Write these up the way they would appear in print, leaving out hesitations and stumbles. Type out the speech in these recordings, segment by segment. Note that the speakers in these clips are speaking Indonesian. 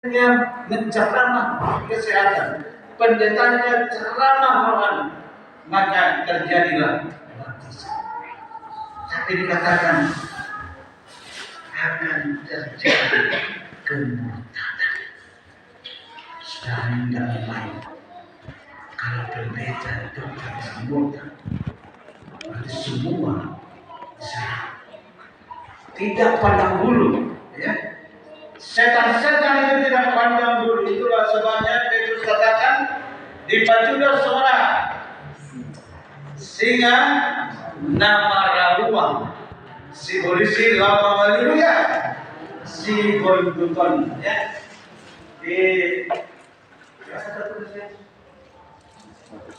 menceramah kesehatan, pendetanya ceramah rohani, maka terjadilah baptisan. Tapi dikatakan akan terjadi kemurtadan. Sudah tidak lain. Kalau pendeta itu bisa murtad, berarti semua bisa. Tidak pandang bulu, ya. Setan-setan itu tidak pandang bulu. Itulah sebabnya Petrus katakan dipaculah suara singa nama rabuang si polisi lama haleluya si golduton, ya. Di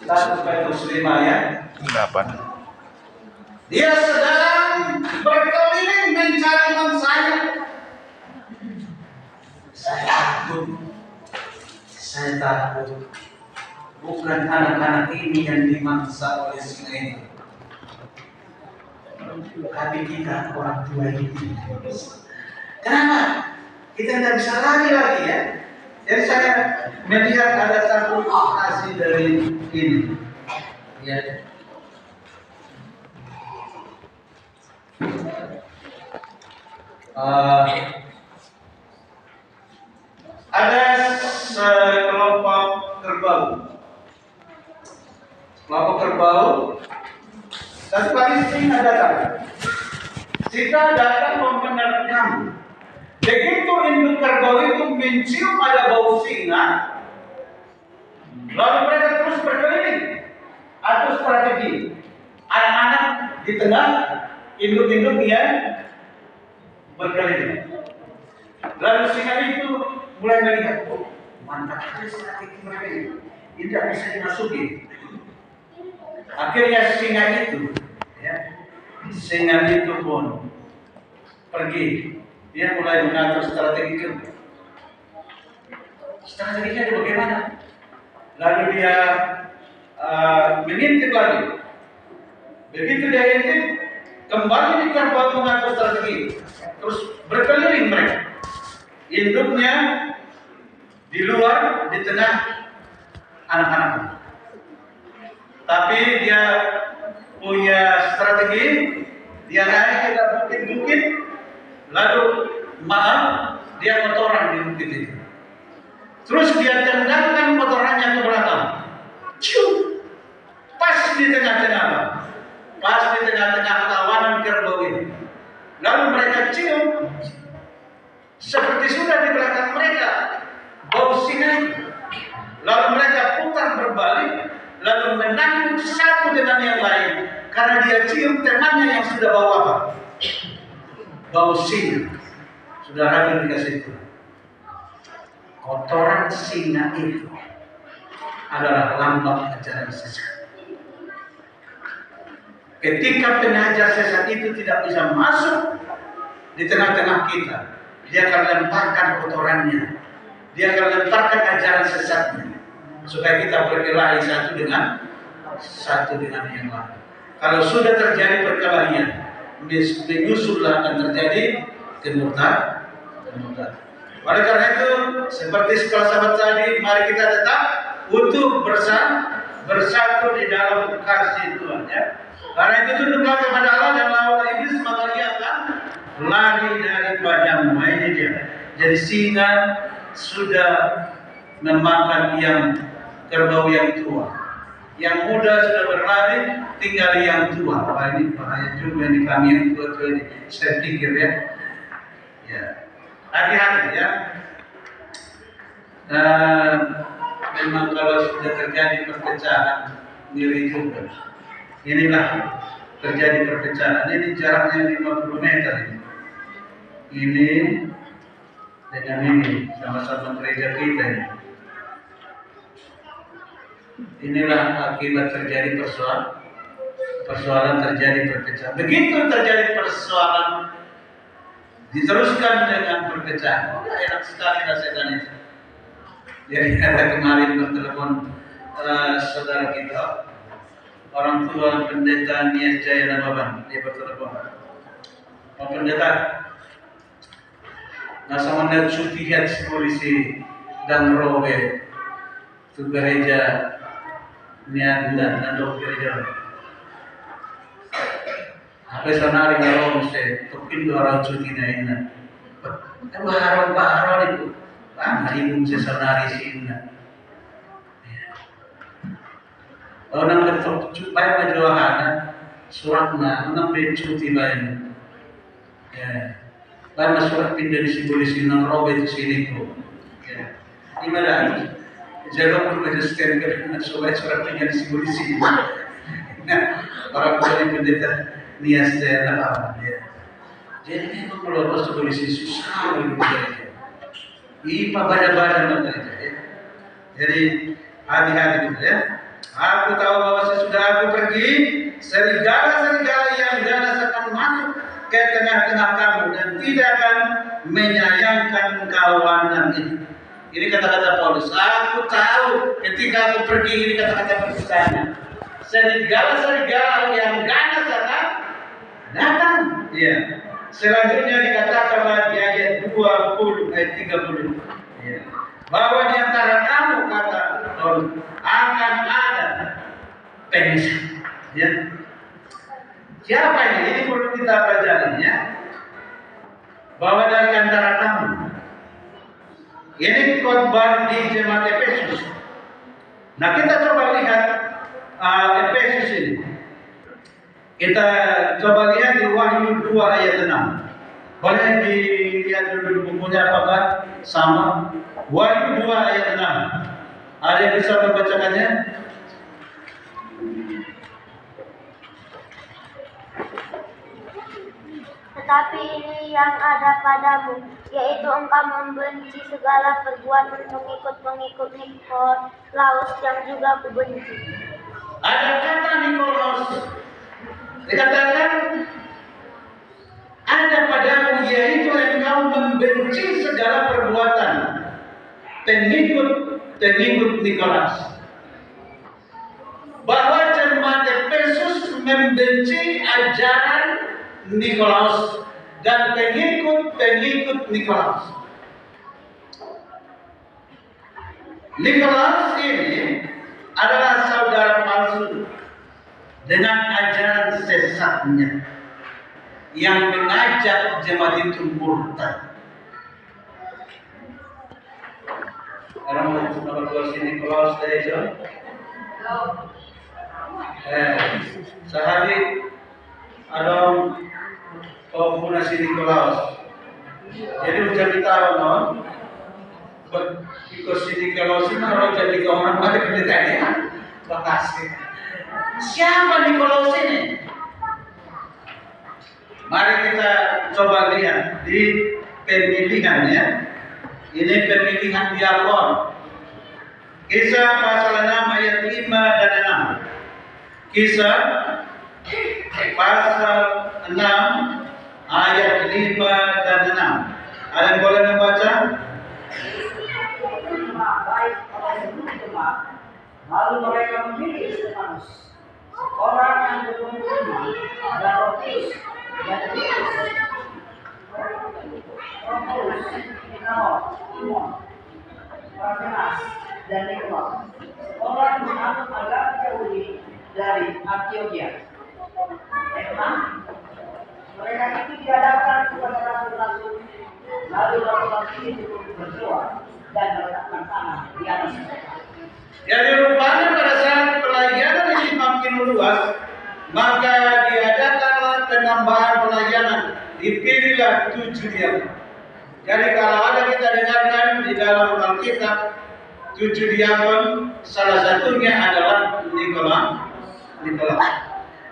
satu Petrus 5 ya 8. Dia sedang berkeliling mencari mangsanya. Saya takut bukan anak-anak ini yang dimangsa oleh singa itu, tapi kita orang tua ini. Kenapa? Kita tidak bisa lari lagi, ya. Jadi saya melihat ada satu aplikasi dari ini, ya. Ada sekelompok kerbau. Kelompok kerbau. Satu kali singa datang. Singa datang membenarkan. Begitu induk kerbau itu mencium ada bau singa, lalu mereka terus berkeliling. Atau strategi anak-anak di tengah, induk-induk yang berkeliling. Lalu singa itu mulai melihat, oh, mantap sekali strategi mereka ini. Ini tidak bisa dimasuki. Akhirnya singa itu, ya, singa itu pun pergi. Dia mulai mengatur strategi itu. Strateginya bagaimana? Lalu dia mengintip lagi. Begitu dia intip, kembali di kerbau mengatur strategi. Terus berkeliling mereka. Induknya di luar, di tengah anak-anak. Tapi dia punya strategi, dia naik ke bukit-bukit, lalu dia kotoran di bukit itu. Terus dia tendangkan kotorannya ke belakang. Cium, pas di tengah-tengah, pas di tengah-tengah kawanan kerbau ini. Lalu mereka cium, seperti sudah di belakang mereka bau singa itu. Lalu mereka putar berbalik, lalu menangkap satu dengan yang lain, karena dia cium temannya yang sudah bau apa? Bau singa. Saudara dikasih itu. Kotoran singa itu adalah lambang ajaran sesat. Ketika pengajar sesat itu tidak bisa masuk di tengah-tengah kita, dia akan lemparkan kotorannya, dia akan lemparkan ajaran sesatnya, supaya kita berkelahi satu dengan yang lain. Kalau sudah terjadi perkelahian, menyusullah akan terjadi kemurtadan. Oleh karena itu, seperti sekolah sahabat tadi, mari kita tetap untuk bersatu di dalam kasih Tuhan, ya. Karena itu tunduklah kepada Allah dan lawan iblis, maka dia akan lari daripadamu. Ini dia. Jadi singa sudah memakan yang kerbau yang tua. Yang muda sudah berlari, tinggal yang tua. Wah, ini bahaya juga ini kami yang tua-tua ini. Saya pikir, ya. Hati-hati, ya. Memang kalau sudah terjadi perpecahan, ngeri juga. Inilah terjadi perpecahan. Ini jaraknya 50 meter ini. Ini dengan ini sama-sama gereja kita ini. Inilah akibat terjadi persoalan terjadi perpecahan. Begitu terjadi persoalan, diteruskan dengan perpecahan. Oh, enak sekali rasakan itu. Jadi ada kemarin bertelepon saudara kita, orang tua pendeta Nias Jaya Nababan, dia bertelepon. Pak pendeta, nasa managsyutihan si polisi dan robe tu gereja niya nandok gereja apa sanari ngarom se tokin orang cuti na ina baharon itu ini se sanari sinna orang betul cupai majuahan suratna nang cuti bayan ya karena surat pindah di polisi nang robe itu sini tuh ya gimana jaga pun register karena surat pindah di polisi nah orang boleh pendeta nias dan apa ya jadi memang kalau harus polisi susah begitu ya pada ya jadi hati-hati gitu ya. Aku tahu bahwa sesudah aku pergi, serigala-serigala yang ganas akan masuk ke tengah-tengah kamu dan tidak akan menyayangkan kawanan itu. Ini kata-kata Paulus. Aku tahu ketika aku pergi, ini kata-kata perpisahannya. Serigala-serigala yang ganas akan datang. Ya. Selanjutnya dikatakan di ayat 20 ayat 30. Ya. Bahwa di antara kamu kata Paulus akan ada penyesalan. Ya. Siapa ini? Ini perlu kita pelajari ya. Bahwa dari antara kamu. Ini khotbah di jemaat Efesus. Nah kita coba lihat Efesus ini. Kita coba lihat di Wahyu 2 ayat 6. Boleh dilihat dulu bukunya apakah sama? Wahyu 2 ayat 6. Ada yang bisa membacakannya? Tetapi ini yang ada padamu, yaitu engkau membenci segala perbuatan pengikut-pengikut Nikolaus yang juga kubenci. Ada kata Nikolaus. Dikatakan ada padamu, yaitu engkau membenci segala perbuatan pengikut Nikolaus. Bahwa jemaat Efesus membenci ajaran Nikolaus dan pengikut Nikolaus. Nikolaus ini adalah saudara palsu dengan ajaran sesatnya yang mengajak jemaat itu murtad. Orang mau si Nikolaus dari John? Sehari ada pengguna si Nikolaus. Jadi udah tahu non, ikut si Nikolaus ini orang jadi orang pada pendetanya. Makasih. Siapa Nikolaus ini? Mari kita coba lihat di pemilihannya. Ini pemilihan diakon. Kisah pasal 6 ayat 5 dan 6. Kisah pasal 6 ayat 5 dan 6. Ada yang boleh membaca? Lalu mereka memilih Stefanus, orang yang berpengalaman, dan Rotius, dan Titus, Prochorus, Nikanor, Timon, Parmenas, dan Nikolaus, orang menganut agama Yahudi dari Antioquia. Mereka itu dihadapkan kepada rasul-rasul, lalu rasul-rasul itu berdoa dan meletakkan tangan di atas mereka. Jadi rupanya pada saat pelayanan ini makin luas, maka diadakanlah penambahan pelayanan. Dipilihlah 7 diakon. Jadi kalau ada kita dengarkan di dalam Alkitab 7 diakon, salah satunya adalah Nikolaus.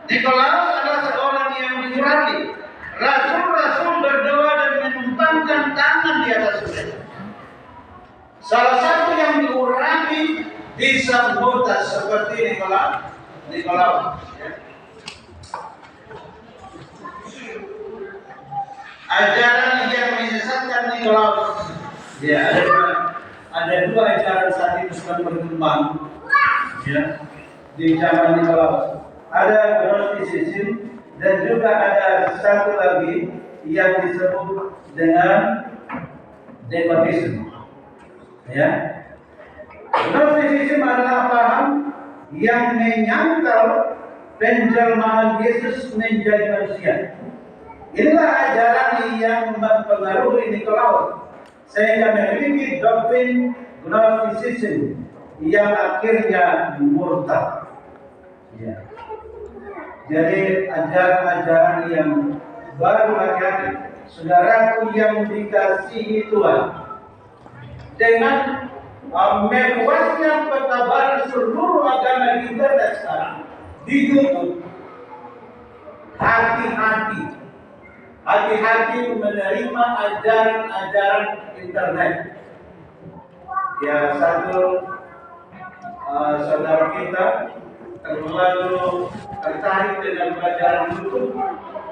Nikolaus adalah seorang yang diurapi. Rasul-rasul berdoa dan menumpangkan tangan di atas mereka. Salah satu yang diurapi disambut seperti Nikolaus. Ajaran yang menyesatkan Nikolaus. Ya, ada 2 ajaran saat itu sedang berkembang. Ya, di zaman Nikolaus. Ada Gnosticism dan juga ada satu lagi yang disebut dengan Demotism. Ya, Gnosticism adalah paham yang menyangkal penjelmaan Yesus menjadi manusia. Inilah ajaran yang mempengaruhi Nikolaus sehingga memiliki doktrin Gnosticism yang akhirnya murtad. Ya. Jadi ajaran-ajaran yang baru hati-hati, saudaraku yang dikasihi Tuhan, dengan meluasnya pekabaran seluruh agama di internet sekarang di YouTube, hati-hati menerima ajaran-ajaran internet. Ya, satu saudara kita terlalu tertarik dengan pelajaran YouTube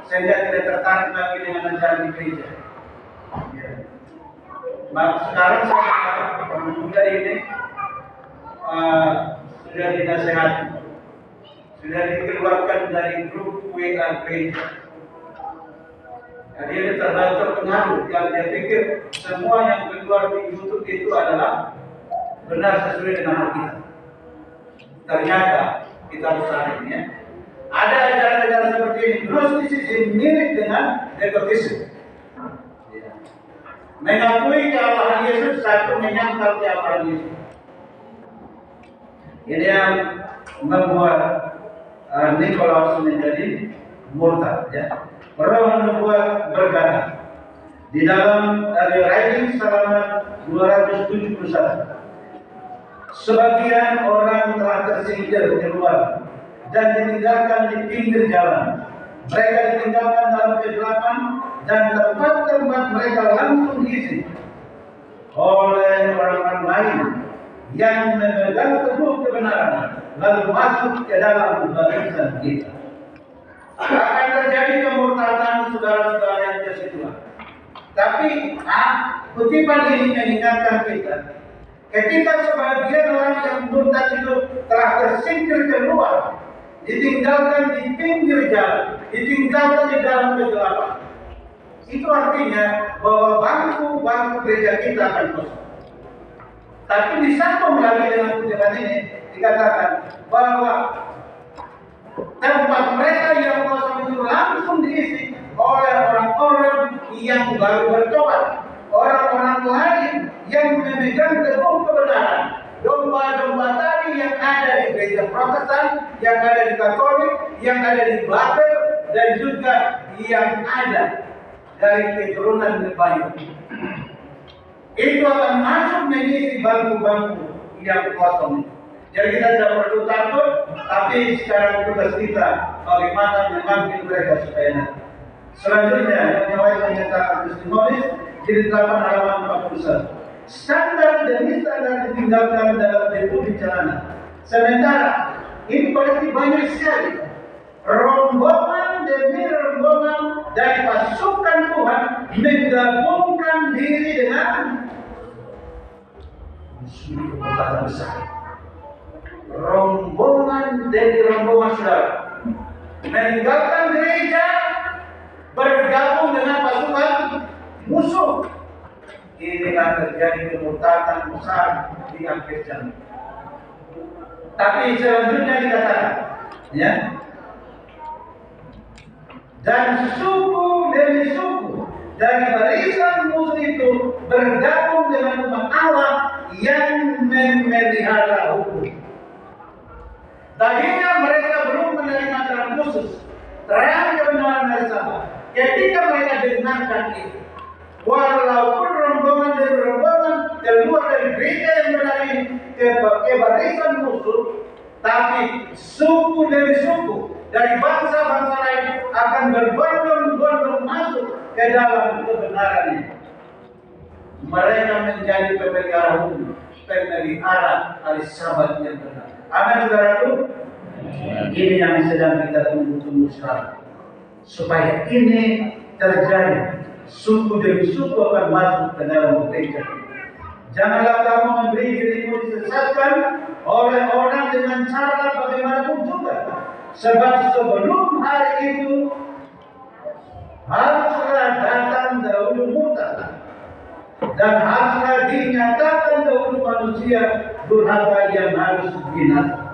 sehingga tidak tertarik lagi dengan ajaran di gereja. Ya. Sekarang saya pemuda ini sudah dinasehati, sudah dikeluarkan dari grup WA gereja. Jadi dia terlalu terpengaruh, yang dia pikir semua yang keluar di YouTube itu adalah benar sesuai dengan hal kita. Ternyata kita harus sadar ya. Ada ajaran-ajaran seperti ini, Gnosticism mirip dengan Demotism. Mengakui kealahan Yesus, satu menyangkal kealahan Yesus. Ini yang membuat Nikolaus menjadi murtad. Ya. Roh membuat bergana. Di dalam writing selama 271, sebagian orang telah tersingkir keluar dan ditinggalkan di pinggir jalan. Mereka ditinggalkan dalam kegelapan dan tempat-tempat mereka langsung diisi oleh orang-orang lain yang memegang teguh kebenaran lalu masuk ke dalam barisan kita. Akan terjadi kemurtadan saudara-saudara yang kasih Tuhan. Tapi kutipan ini mengingatkan kita, ketika sebagian orang yang murtad itu telah tersingkir keluar, ditinggalkan di pinggir jalan, ditinggalkan di dalam kegelapan, itu artinya bahwa bangku gereja kita akan kosong. Tapi disambung lagi dengan kutipan ini dikatakan bahwa tempat mereka yang kosong itu langsung diisi oleh orang-orang yang baru bertobat, orang-orang lain yang memegang teguh kebenaran. Domba-domba tadi yang ada di gereja Protestan, yang ada di Katolik, yang ada di Babel, dan juga yang ada dari keturunan Lebanon. Itu akan masuk mengisi bangku-bangku yang kosong. Jadi kita tidak perlu takut, tapi sekarang tugas kita bagaimana memanggil mereka supaya nanti. Selanjutnya, yang lain menyatakan testimonis di 8 halaman 41. Standar demi standar ditinggalkan dalam deputi jalanan. Sementara ini pasti banyak sekali rombongan demi rombongan dari pasukan Tuhan menggabungkan diri dengan musuh kekuatan besar. Rombongan demi rombongan saudara meninggalkan gereja, bergabung dengan pasukan musuh. Ini akan terjadi kemurtadan besar di akhir zaman. Tapi selanjutnya dikatakan, ya, dan suku demi suku dari barisan musuh itu bergabung dengan umat Allah yang memelihara hukum. Tadinya mereka belum menerima terang khusus, terang kebenaran dari sahabat. Ketika mereka dengarkan itu, walaupun rombongan demi rombongan keluar dari gereja yang benar ini ke barisan musuh, tapi suku demi suku dari bangsa-bangsa lain akan berbondong-bondong masuk ke dalam kebenaran ini. Mereka menjadi pemelihara hukum, pemelihara hari Sabat yang benar. Amin, saudaraku. Ini yang sedang kita tunggu-tunggu sekarang. Supaya ini terjadi, suku demi suku akan masuk ke dalam gereja. Janganlah kamu memberi dirimu disesatkan oleh orang dengan cara bagaimanapun juga. Sebab sebelum hari itu haruslah datang dahulu murtad dan harusnya dinyatakan kepada manusia durhaka yang harus binasa.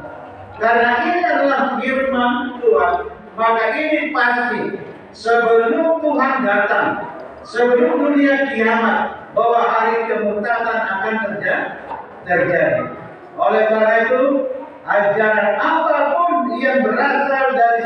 Karena ini adalah firman Tuhan, maka ini pasti sebelum Tuhan datang, sebelum dunia kiamat, bahwa hari kemurtatan akan terjadi. Oleh karena itu, ajaran apapun yang berasal dari